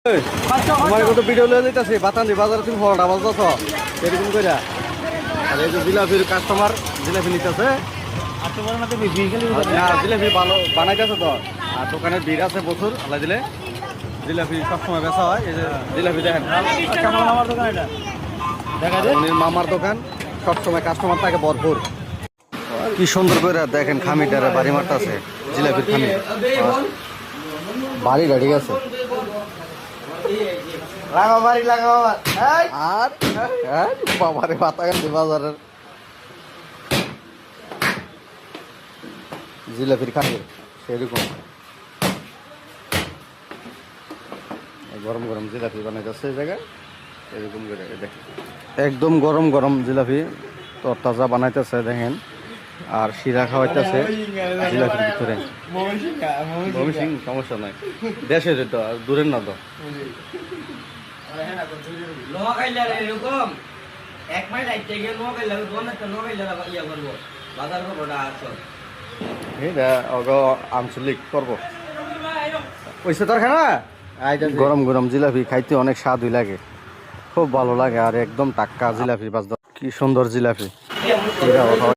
আমার কত ভিডিও লয়ে যাইতাছি বাতানি বাজারে তুমি ফলটা বাজছ এরকম কইরা আর এই যে জিলাপির কাস্টমার জিলাপি নিতেছে না জিলাপি ভালো বানাইতেছে তো আর দোকানে ভিড় আছে প্রচুর আল্লাহ দিলে জিলাপি সবসময় বেচা হয় এই যে জিলাপি দেখেন আমার দোকান এটা দেখা যায় উনির মামার দোকান সবসময় কাস্টমার থাকে ভরপুর কি সুন্দর করে দেখেন খামিটারে বাড়ি মারতেছে জিলাপির খামি বাড়ি ঠিক আছে আর বাবারে পাতা গান্ধী বাজারের জিলাপির খামি সেরকম গরম গরম জিলাপি বানাইতেছে এই জায়গায় এরকম করে দেখেন একদম গরম গরম জিলাপি তরতাজা বানাইতেছে দেখেন আর শিরা খাওয়াইতেছে জিলাপির ভিতরে ময়মনসিং সমস্যা নাই দেশে যেত আর দূরের না তো আঞ্চলিক পর্ব ওইসে তোর খানা গরম গরম জিলাপি খাইতে অনেক স্বাদই লাগে খুব ভালো লাগে আর একদম টাটকা জিলাপি বাজদা কি সুন্দর জিলাপি